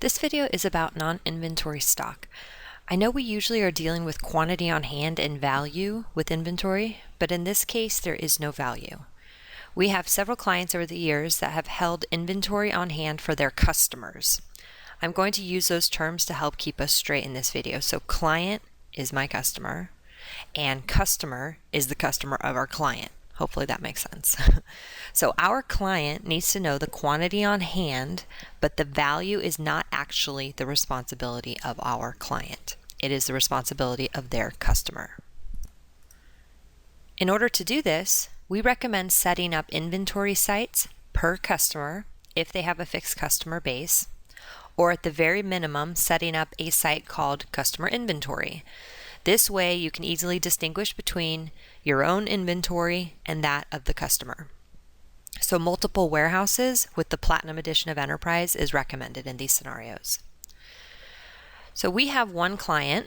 This video is about non-inventory stock. I know we usually are dealing with quantity on hand and value with inventory, but in this case there is no value. We have several clients over the years that have held inventory on hand for their customers. I'm going to use those terms to help keep us straight in this video. So client is my customer, and customer is the customer of our client. Hopefully that makes sense. So our client needs to know the quantity on hand, but the value is not actually the responsibility of our client. It is the responsibility of their customer. In order to do this, we recommend setting up inventory sites per customer if they have a fixed customer base, or at the very minimum, setting up a site called customer inventory. This way you can easily distinguish between your own inventory and that of the customer. So multiple warehouses with the Platinum Edition of Enterprise is recommended in these scenarios. So we have one client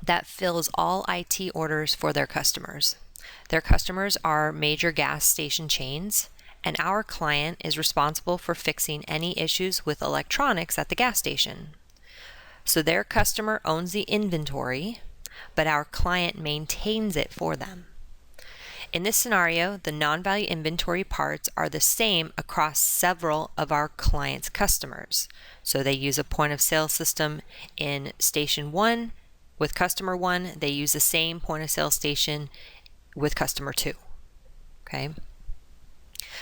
that fills all IT orders for their customers. Their customers are major gas station chains, and our client is responsible for fixing any issues with electronics at the gas station. So their customer owns the inventory, but our client maintains it for them. In this scenario, the non-value inventory parts are the same across several of our clients' customers. So they use a point of sale system in station 1 with customer 1. They use the same point of sale station with customer 2. Okay.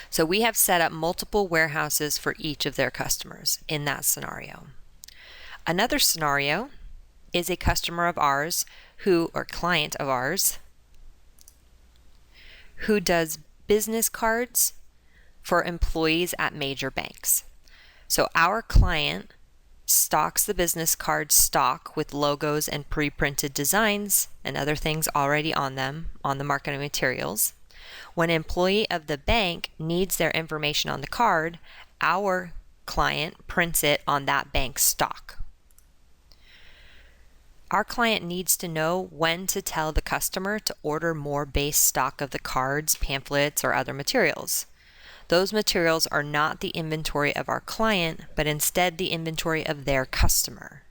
So we have set up multiple warehouses for each of their customers in that scenario. Another scenario is a customer of ours or client of ours who does business cards for employees at major banks. So our client stocks the business card stock with logos and pre-printed designs and other things already on them on the marketing materials. When an employee of the bank needs their information on the card, our client prints it on that bank's stock. Our client needs to know when to tell the customer to order more base stock of the cards, pamphlets, or other materials. Those materials are not the inventory of our client, but instead the inventory of their customer.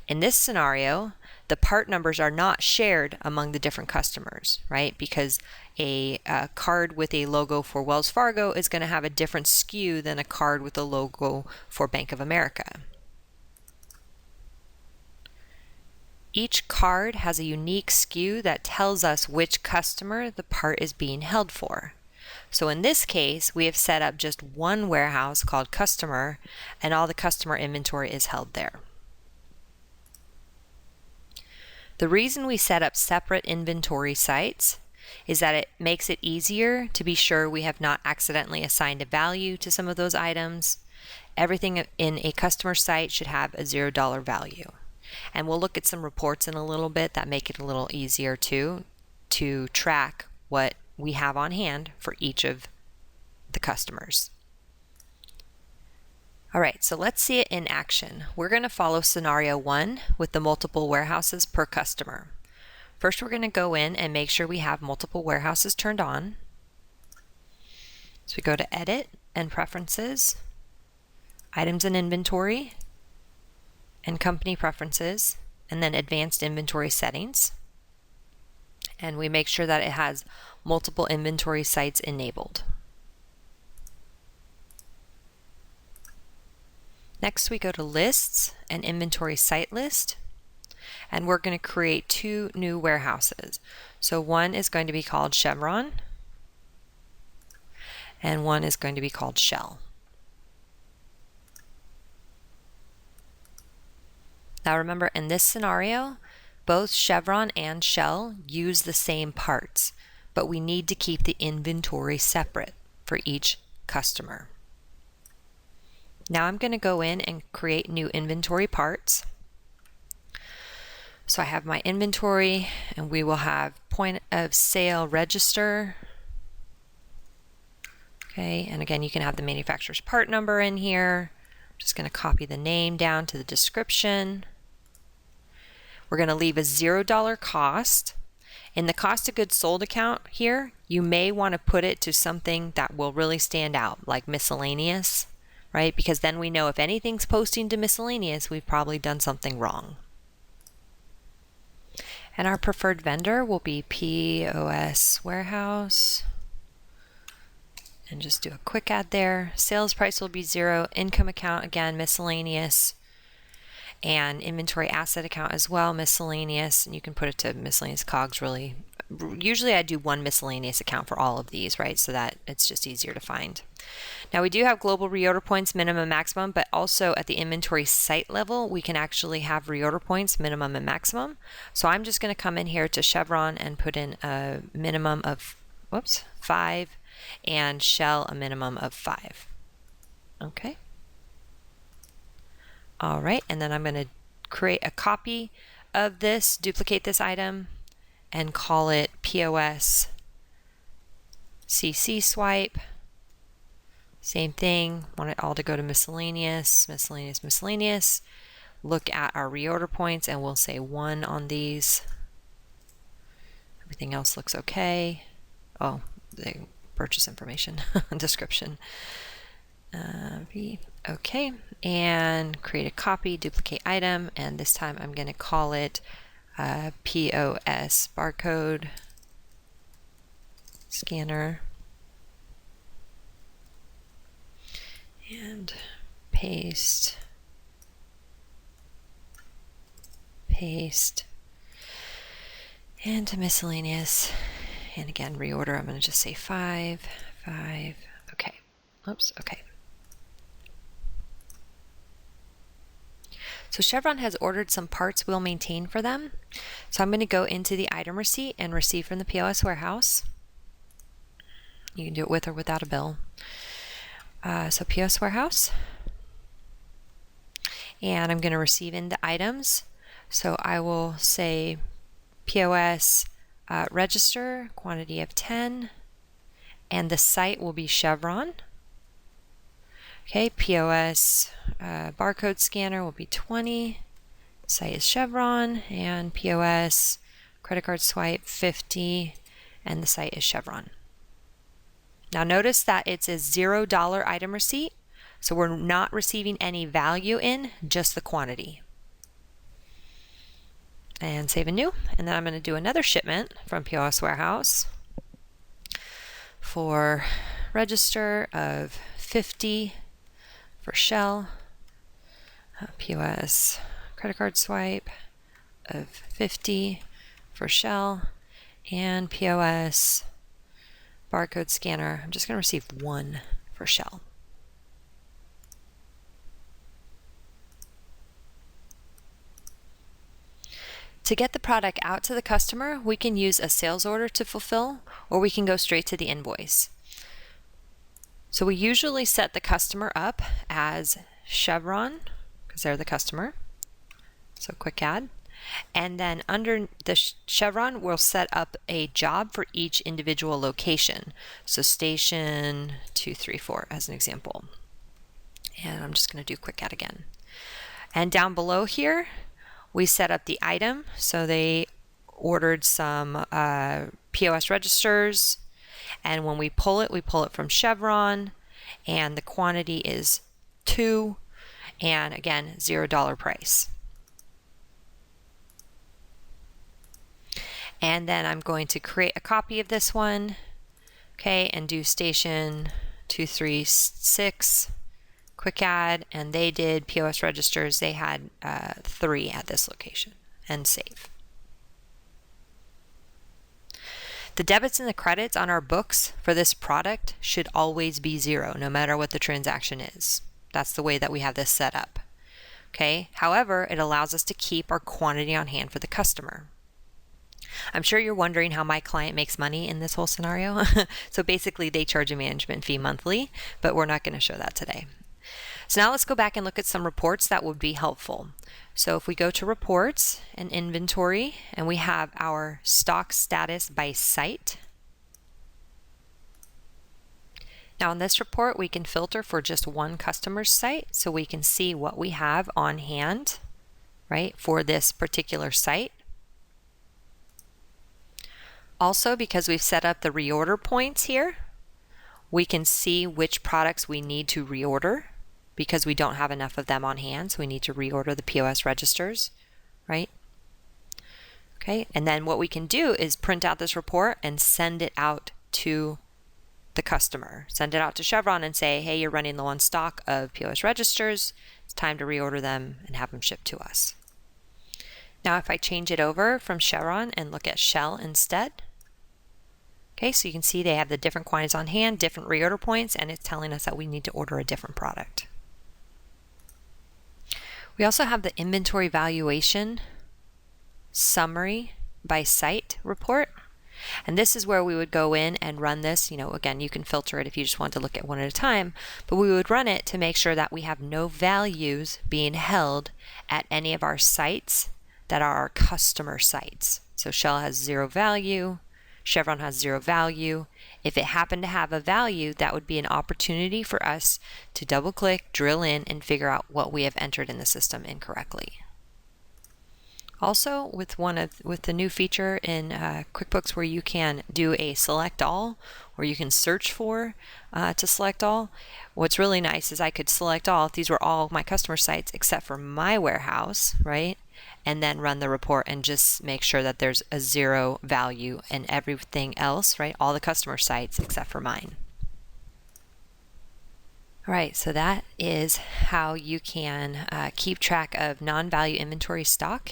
In this scenario, the part numbers are not shared among the different customers, right? Because a card with a logo for Wells Fargo is going to have a different SKU than a card with a logo for Bank of America. Each card has a unique SKU that tells us which customer the part is being held for. So in this case, we have set up just one warehouse called customer, and all the customer inventory is held there. The reason we set up separate inventory sites is that it makes it easier to be sure we have not accidentally assigned a value to some of those items. Everything in a customer site should have a $0 value. And we'll look at some reports in a little bit that make it a little easier to track what we have on hand for each of the customers. All right, so let's see it in action. We're going to follow scenario 1 with the multiple warehouses per customer. First, we're going to go in and make sure we have multiple warehouses turned on. So we go to Edit and Preferences, Items and Inventory, and Company Preferences, and then Advanced Inventory Settings. And we make sure that it has multiple inventory sites enabled. Next, we go to Lists and Inventory Site List, and we're going to create 2 new warehouses. So one is going to be called Chevron, and one is going to be called Shell. Now remember, in this scenario, both Chevron and Shell use the same parts, but we need to keep the inventory separate for each customer. Now I'm going to go in and create new inventory parts. So I have my inventory, and we will have point of sale register. Okay, and again, you can have the manufacturer's part number in here. I'm just going to copy the name down to the description. We're going to leave a $0 cost. In the cost of goods sold account here, you may want to put it to something that will really stand out, like miscellaneous. right? Because then we know if anything's posting to miscellaneous, we've probably done something wrong. And our preferred vendor will be POS Warehouse. And just do a quick add there. Sales price will be 0. Income account, again, miscellaneous. And inventory asset account as well, miscellaneous. And you can put it to miscellaneous COGS really. Usually I do one miscellaneous account for all of these, right? So that it's just easier to find. Now we do have global reorder points, minimum, maximum, but also at the inventory site level, we can actually have reorder points, minimum and maximum. So I'm just going to come in here to Chevron and put in a minimum of, 5, and Shell a minimum of 5. Okay. All right, and then I'm going to create a copy of this, duplicate this item, and call it POS CC swipe. Same thing, want it all to go to miscellaneous, miscellaneous, miscellaneous. Look at our reorder points and we'll say 1 on these. Everything else looks okay. Oh, the purchase information description. Okay, and create a copy, duplicate item, and this time I'm going to call it POS barcode scanner, and paste, into miscellaneous, and again reorder. I'm going to just say 5, 5. Okay. Oops. Okay. So Chevron has ordered some parts we'll maintain for them. So I'm going to go into the item receipt and receive from the POS warehouse. You can do it with or without a bill. So POS warehouse. And I'm going to receive in the items. So I will say POS register, quantity of 10, and the site will be Chevron. Okay, POS barcode scanner will be 20, site is Chevron, and POS credit card swipe 50, and the site is Chevron. Now notice that it's a $0 item receipt, so we're not receiving any value in, just the quantity. And save and new, and then I'm going to do another shipment from POS warehouse for register of 50 for Shell, POS credit card swipe of 50 for Shell, and POS barcode scanner. I'm just going to receive 1 for Shell. To get the product out to the customer, we can use a sales order to fulfill, or we can go straight to the invoice. So we usually set the customer up as Chevron, because they're the customer. So quick add. And then under the Chevron, we'll set up a job for each individual location. So station 234 as an example. And I'm just going to do quick add again. And down below here, we set up the item. So they ordered some POS registers. And when we pull it from Chevron. And the quantity is 2. And again, $0 price. And then I'm going to create a copy of this one, okay, and do station 236, quick add, and they did POS registers. They had 3 at this location, and save. The debits and the credits on our books for this product should always be 0, no matter what the transaction is. That's the way that we have this set up. Okay. However, it allows us to keep our quantity on hand for the customer. I'm sure you're wondering how my client makes money in this whole scenario. So basically they charge a management fee monthly, but we're not going to show that today. So now let's go back and look at some reports that would be helpful. So if we go to reports and inventory, and we have our stock status by site. Now in this report, we can filter for just one customer's site, so we can see what we have on hand, right, for this particular site. Also, because we've set up the reorder points here, we can see which products we need to reorder. because we don't have enough of them on hand, so we need to reorder the POS registers, right? Okay, and then what we can do is print out this report and send it out to the customer. Send it out to Chevron and say, hey, you're running low on stock of POS registers. It's time to reorder them and have them shipped to us. Now if I change it over from Chevron and look at Shell instead, okay, so you can see they have the different quantities on hand, different reorder points, and it's telling us that we need to order a different product. We also have the inventory valuation summary by site report. And this is where we would go in and run this. Again, you can filter it if you just want to look at one at a time, but we would run it to make sure that we have no values being held at any of our sites that are our customer sites. So Shell has 0 value, Chevron has 0 value. If it happened to have a value, that would be an opportunity for us to double click, drill in, and figure out what we have entered in the system incorrectly. Also, with the new feature in QuickBooks where you can do a select all, or you can search for to select all, what's really nice is I could select all if these were all my customer sites except for my warehouse, right? And then run the report and just make sure that there's a 0 value in everything else, right? All the customer sites except for mine. All right, so that is how you can keep track of non-value inventory stock